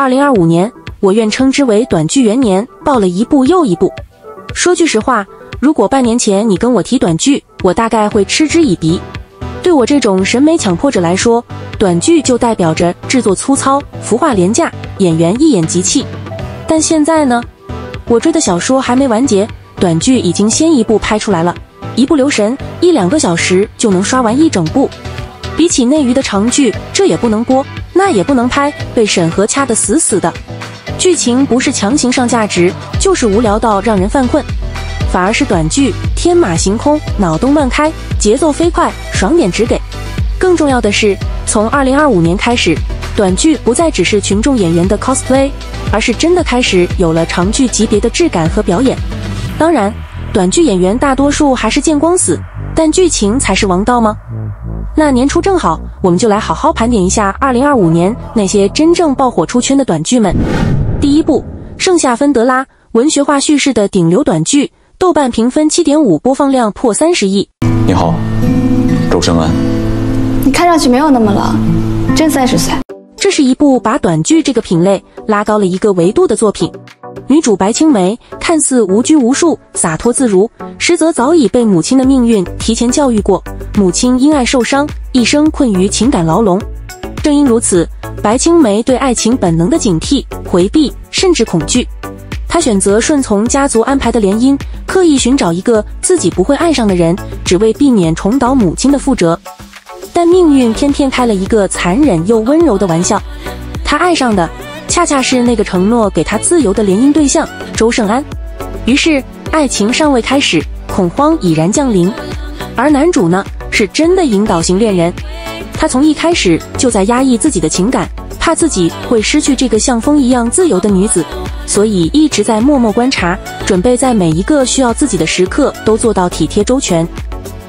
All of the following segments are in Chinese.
2025年，我願稱之為短劇元年，爆了一部又一部。說句實話，如果半年前你跟我提短劇，我大概會嗤之以鼻。對我這種審美強迫者來說，短劇就代表着製作粗糙、服化廉價、演員一演即棄。但現在呢，我追的小說還沒完結，短劇已經先一部拍出來了，一不留神1-2個小時就能刷完一整部。比起內娛的長劇，這也不能播，那也不能拍，被審核掐得死死的。劇情不是強行上價值，就是無聊到讓人犯困。反而是短劇天馬行空，腦洞亂開，節奏飛快，爽點直給。更重要的是，從2025年開始，短劇不再只是群眾演員的 cosplay， 而是真的開始有了長劇級別的質感和表演。當然，短劇演員大多數還是見光死，但劇情才是王道嗎？那年初正好，我們就來好好盘點一下2025年那些真正爆火出圈的短劇们。第一部，盛夏芬德拉，文學化敘事的頂流短劇，豆瓣評分7.5，播放量破30億。你好，周生安。你看上去沒有那麼老，真30歲。這是一部把短劇這個品類拉高了一個維度的作品。女主白青梅看似無拘無束、灑脫自如，實則早已被母親的命運提前教育過，母親因愛受傷，一生困於情感牢籠。正因如此，白青梅對愛情本能的警惕、回避，甚至恐懼。她選擇順從家族安排的聯姻，刻意尋找一個自己不會愛上的人，只為避免重蹈母親的覆轍。但命運偏偏開了一個殘忍又溫柔的玩笑，她愛上的恰恰是那個承諾給她自由的聯姻對象周勝安。於是愛情尚未開始，恐慌已然降臨。而男主呢，是真的引導型戀人，他從一開始就在壓抑自己的情感，怕自己會失去這個像風一樣自由的女子，所以一直在默默觀察，準備在每一個需要自己的時刻都做到體貼周全。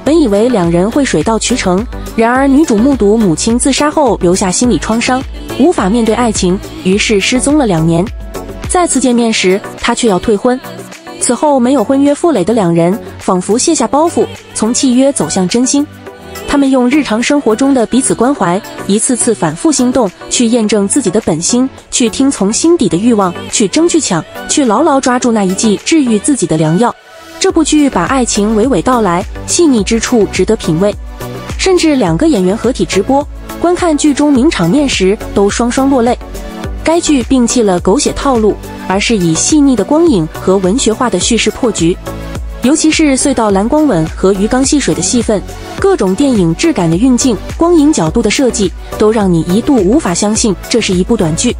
本以為兩人會水到渠成，然而女主目睹母親自殺後留下心理創傷，無法面對愛情，於是失蹤了2年。再次見面時，她卻要退婚。此後沒有婚約負累的兩人，仿佛卸下包袱，從契約走向真心。他們用日常生活中的彼此關懷，一次次反覆心動，去驗證自己的本心，去聽從心底的慾望，去爭去搶，去牢牢抓住那一劑治癒自己的良藥。這部劇把愛情娓娓道來，細膩之處值得品味。甚至2個演員合體直播，觀看劇中名場面時都雙雙落淚。該劇摒棄了狗血套路，而是以細膩的光影和文學化的敘事破局。尤其是隧道藍光吻和魚缸戲水的戲份，各種電影質感的運鏡、光影角度的設計，都讓你一度無法相信這是一部短劇。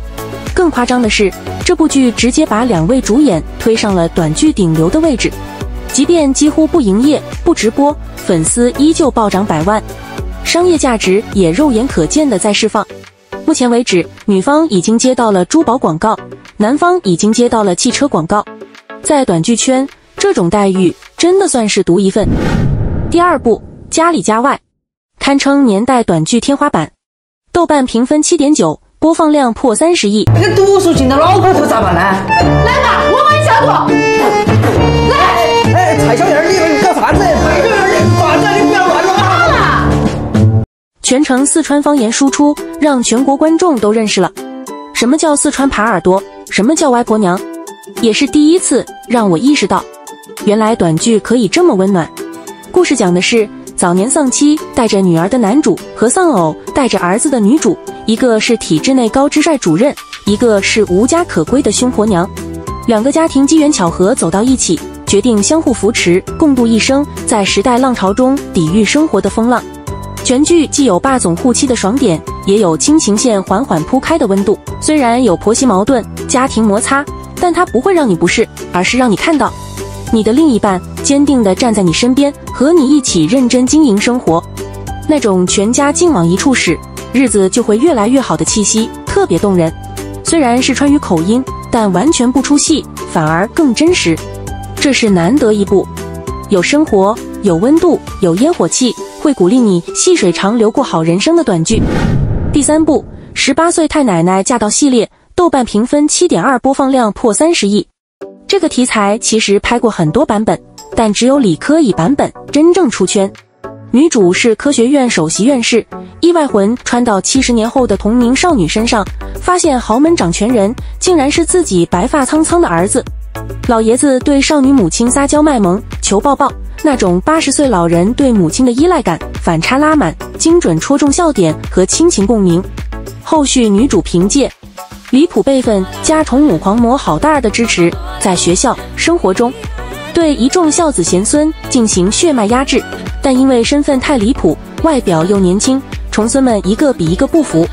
更誇張的是，這部劇直接把2位主演推上了短劇頂流的位置，即便幾乎不營業、不直播，粉絲依舊暴漲100萬，商業價值也肉眼可見的在釋放。目前為止，女方已經接到了珠寶廣告，男方已經接到了汽車廣告。在短劇圈，這種待遇真的算是獨一份。第二部，家裡家外，堪稱年代短劇天花板，豆瓣評分7.9，播放量破30億。那個讀書型的老骨頭咋辦呢？來吧，我幫你下毒。來，哎，蔡小燕，你搞啥子？蔡小燕，你咋子？你不要亂說了。全程四川方言輸出，讓全國觀眾都認識了什麼叫四川耙耳朵，什麼叫歪婆娘，也是第一次讓我意識到，原來短劇可以這麼溫暖。故事講的是早年喪妻帶着女兒的男主和喪偶帶着兒子的女主，一個是體制內高知帥主任，一個是無家可歸的凶婆娘。2個家庭機緣巧合走到一起，決定相互扶持，共度一生，在時代浪潮中抵禦生活的風浪。全劇既有霸總護妻的爽點，也有親情線緩緩鋪開的溫度。雖然有婆媳矛盾、家庭摩擦，但它不會讓你不適，而是讓你看到你的另一半堅定地站在你身邊，和你一起認真經營生活。那種全家勁往一處使，日子就會越來越好的氣息，特別動人。雖然是川渝口音，但完全不出戲，反而更真實。這是難得一部有生活、有溫度、有煙火氣，會鼓勵你細水長流過好人生的短劇。第三部，18歲太奶奶嫁到系列，豆瓣評分7.2，播放量破30億。這個題材其實拍過很多版本，但只有李科以版本真正出圈。女主是科學院首席院士，意外魂穿到70年後的同名少女身上，发现豪门掌权人竟然是自己白发蒼蒼的兒子。老爺子對少女母親撒嬌賣萌，求抱抱，那種80歲老人對母親的依賴感，反差拉滿，精準戳中笑點和親情共鳴。後續女主憑借離譜輩分加寵母狂魔好大兒的支持，在學校生活中對一眾孝子賢孫進行血脈壓制，但因為身份太離譜，外表又年輕，重孫們一個比一個不服。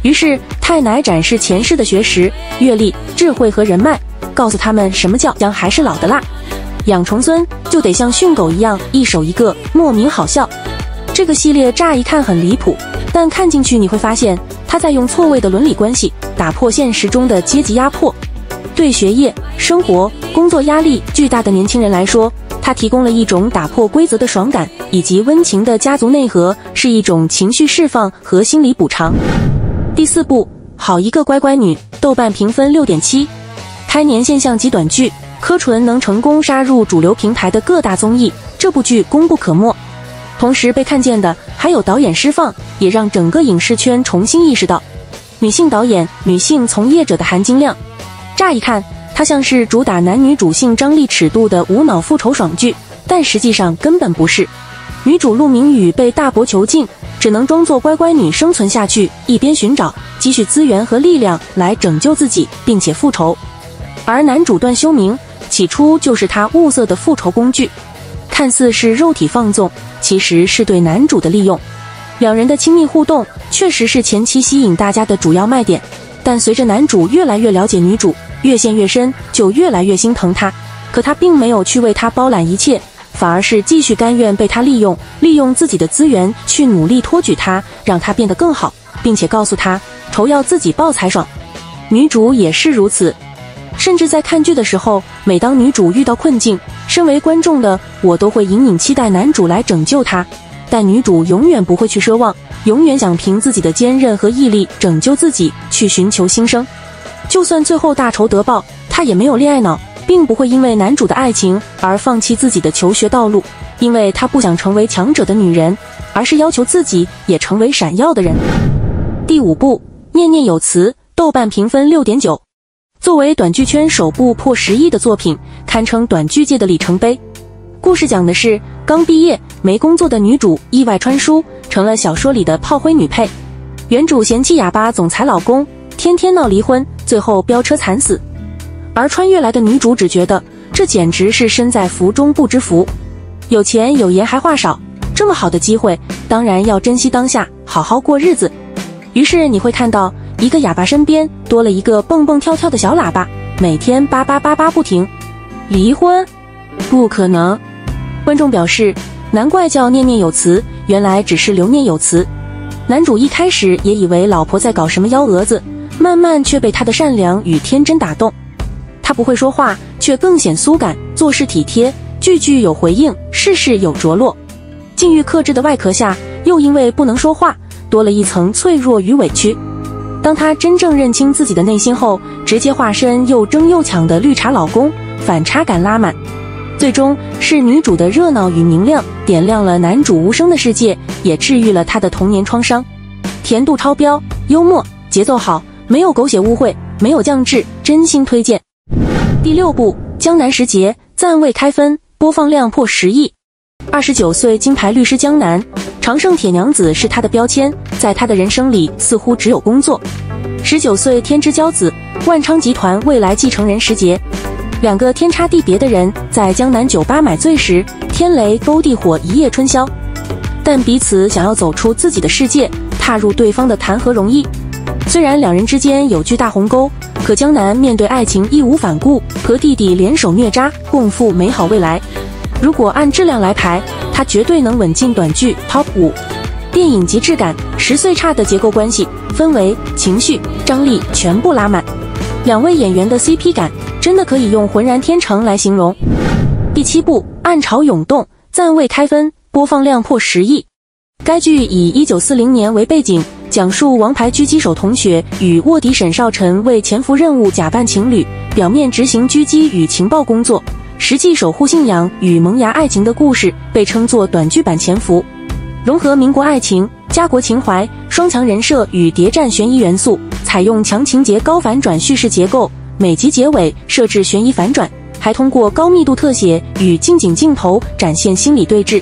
於是太奶展示前世的學識、閱歷、智慧和人脈，告訴他們什麼叫薑還是老的辣，養重孫就得像訓狗一樣，一手一個，莫名好笑。這個系列乍一看很離譜，但看進去你會發現，他在用錯位的倫理關係打破現實中的階級壓迫。對學業、生活、工作壓力巨大的年輕人來說，他提供了一種打破規則的爽感，以及溫情的家族內核，是一種情緒釋放和心理補償。第4部，好一個乖乖女，豆瓣評分6.7。開年現象級短劇，柯純能成功殺入主流平台的各大綜藝，這部劇功不可沒。同時被看見的還有導演釋放，也讓整個影視圈重新意識到女性導演、女性從業者的含金量。乍一看，它像是主打男女主性張力尺度的無腦復仇爽劇，但實際上根本不是。女主陸明宇被大伯囚禁，只能裝作乖乖女生存下去，一邊尋找積蓄資源和力量來拯救自己，並且復仇。而男主段修明起初就是他物色的復仇工具，看似是肉體放縱，其實是對男主的利用。兩人的親密互動確實是前期吸引大家的主要賣點，但隨着男主越來越了解女主，越陷越深，就越來越心疼她。可他並沒有去為她包攬一切，反而是繼續甘願被她利用，利用自己的資源去努力托舉她，讓她變得更好，並且告訴她仇要自己報才爽。女主也是如此，甚至在看劇的時候，每當女主遇到困境，身為觀眾的我都會隱隱期待男主來拯救她，但女主永遠不會去奢望，永遠想憑自己的堅韌和毅力拯救自己，去尋求新生。就算最後大仇得報，她也沒有戀愛腦，並不會因為男主的愛情而放棄自己的求學道路，因為她不想成為強者的女人，而是要求自己也成為閃耀的人。第5部，念念有詞，豆瓣評分6.9。作為短劇圈首部破10億的作品，堪稱短劇界的里程碑。故事講的是剛畢業沒工作的女主意外穿書，成了小說裡的炮灰女配。原主嫌棄啞巴總裁老公，天天鬧離婚，最後飆車慘死。而穿越來的女主只覺得這簡直是身在福中不知福，有錢有顏還話少，這麼好的機會當然要珍惜當下，好好過日子。於是你會看到一個啞巴身邊多了一個蹦蹦跳跳的小喇叭，每天叭叭叭叭不停。離婚？不可能。觀眾表示，難怪叫念念有詞，原來只是留念有詞。男主一開始也以為老婆在搞什麼幺蛾子，慢慢卻被她的善良與天真打動。她不會說話，卻更顯蘇感，做事體貼，句句有回應，事事有着落。禁欲克制的外殼下，又因為不能說話，多了一層脆弱與委屈。當她真正認清自己的內心後，直接化身又爭又搶的綠茶老公，反差感拉滿。最終是女主的熱鬧與明亮點亮了男主無聲的世界，也治癒了他的童年創傷。甜度超標，幽默，節奏好，沒有狗血誤會，沒有降智，真心推薦。第6部，江南時節，暫未開分，播放量破10億。29歲金牌律師江南，常勝鐵娘子是他的標籤，在他的人生裡似乎只有工作。19歲天之驕子，萬昌集團未來繼承人時節。兩個天差地別的人在江南酒吧買醉時，天雷勾地火，一夜春宵。但彼此想要走出自己的世界，踏入對方的談何容易。雖然兩人之間有巨大鴻溝，可江南面對愛情義無反顧，和弟弟聯手虐渣，共赴美好未來。如果按質量來排，他絕對能穩進短劇 Top 5。電影極質感，10歲差的結構關係、氛圍、情緒、張力全部拉滿。兩位演員的 CP 感真的可以用渾然天成來形容。第7部，暗潮湧動，暫未開分，播放量破10億。該劇以1940年為背景，講述王牌狙擊手同學與臥底沈少晨為潛伏任務假扮情侶，表面執行狙擊與情報工作，實際守護信仰與萌芽愛情的故事，被稱作短劇版潛伏。融合民國愛情、家國情懷、雙強人設與諜戰懸疑元素，採用強情節高反轉敘事結構，每集結尾設置懸疑反轉，還通過高密度特寫與近景鏡頭展現心理對峙，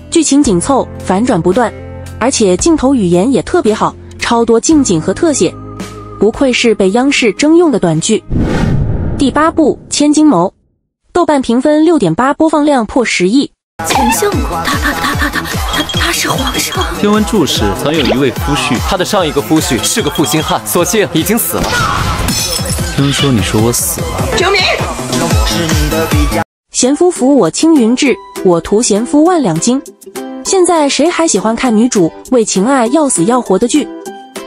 劇情緊湊，反轉不斷，而且鏡頭語言也特別好，超多近景和特寫，不愧是被央視徵用的短劇。第8部《千金謀》，豆瓣評分6.8，播放量破10億。丞相国，他是皇上。听闻注释曾有一位夫婿，他的上一个夫婿是個负心漢，所幸已經死了。聽說你說我死了，救命！賢夫扶我青雲志，我圖賢夫萬兩金。現在誰還喜歡看女主為情愛要死要活的劇？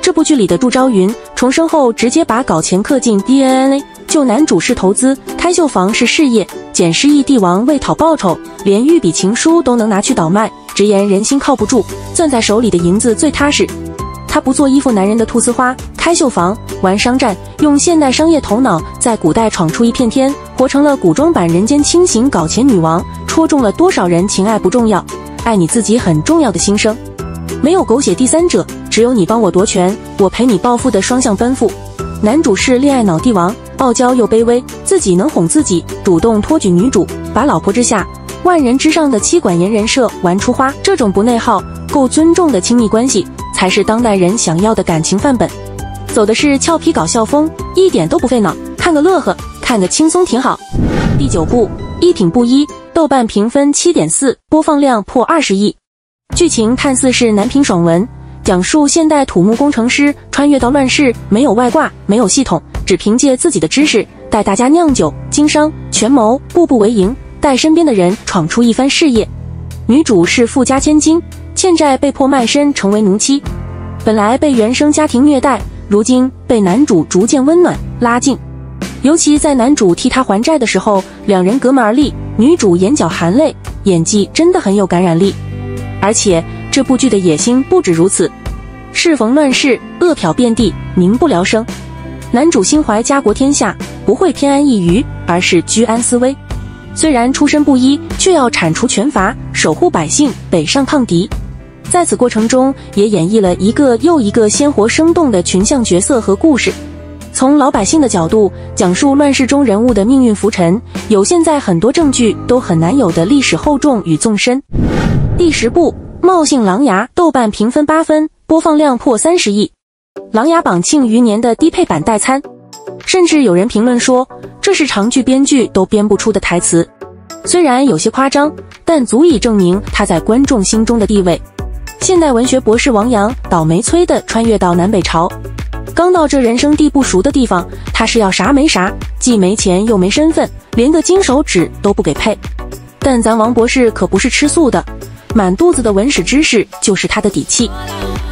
這部劇裡的祝昭雲重生後直接把搞錢刻進 DNA， 救男主是投資，開秀房是事業，撿失憶帝王為討報酬，連御筆情書都能拿去倒賣，直言人心靠不住，攥在手裡的銀子最踏實。他不做依附男人的菟絲花，開秀房，玩商戰，用現代商業頭腦在古代闖出一片天，活成了古裝版人間清醒搞錢女王，戳中了多少人情愛不重要，愛你自己很重要的心聲。沒有狗血第三者，只有你幫我奪權，我陪你報復的雙向奔赴。男主是戀愛腦帝王，傲嬌又卑微，自己能哄自己，主動托舉女主，把老婆之下萬人之上的妻管嚴人設玩出花。這種不內耗、夠尊重的親密關係，才是當代人想要的感情範本。走的是俏皮搞笑風，一點都不費腦，看個樂呵，看個輕鬆挺好。第9部《一品布衣》，豆瓣評分7.4，播放量破20億。劇情看似是男頻爽文，講述現代土木工程師穿越到亂世，沒有外掛，沒有系統，只憑借自己的知識帶大家釀酒、經商、權謀，步步為營，帶身邊的人闖出一番事業。女主是富家千金，欠債被迫賣身成為奴妻，本來被原生家庭虐待，如今被男主逐漸溫暖拉近。尤其在男主替她還債的時候，兩人隔門而立，女主眼角含淚，演技真的很有感染力。而且這部劇的野心不止如此，適逢亂世，惡殍遍地，民不聊生。男主心懷家國天下，不會偏安一隅，而是居安思危。雖然出身布衣，卻要鏟除權閥，守護百姓，北上抗敵。在此過程中，也演繹了一個又一個鮮活生動的群像角色和故事。從老百姓的角度講述亂世中人物的命運浮沉，有現在很多正劇都很難有的歷史厚重與縱深。第10部《茂姓琅琊》，豆瓣評分8分，播放量破30億。琅琊榜慶餘年的低配版代餐，甚至有人評論說這是長劇編劇都編不出的台詞。雖然有些誇張，但足以證明他在觀眾心中的地位。現代文學博士王陽倒霉催地穿越到南北朝，剛到這人生地不熟的地方，他是要啥沒啥，既沒錢又沒身份，連個金手指都不給配。但咱王博士可不是吃素的，滿肚子的文史知識就是他的底氣。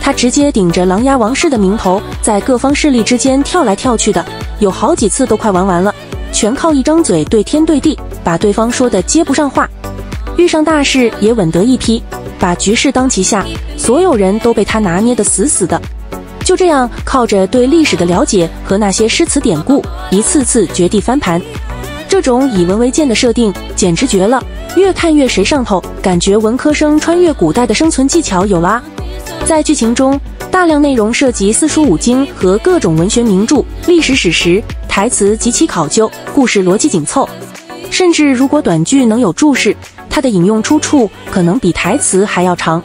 他直接頂着琅琊王氏的名頭，在各方勢力之間跳來跳去的，有好幾次都快玩完了，全靠一張嘴對天對地，把對方說得接不上話。遇上大事也穩得一批，把局勢當旗下，所有人都被他拿捏得死死的。就這樣靠着對歷史的了解和那些詩詞典故，一次次絕地翻盤。這種以文為鑑的設定簡直絕了，越看越誰上頭，感覺文科生穿越古代的生存技巧有了啊。在劇情中，大量內容涉及四書五經和各種文學名著、歷史史實，台詞極其考究，故事邏輯緊湊。甚至如果短劇能有注釋，它的引用出處可能比台詞還要長。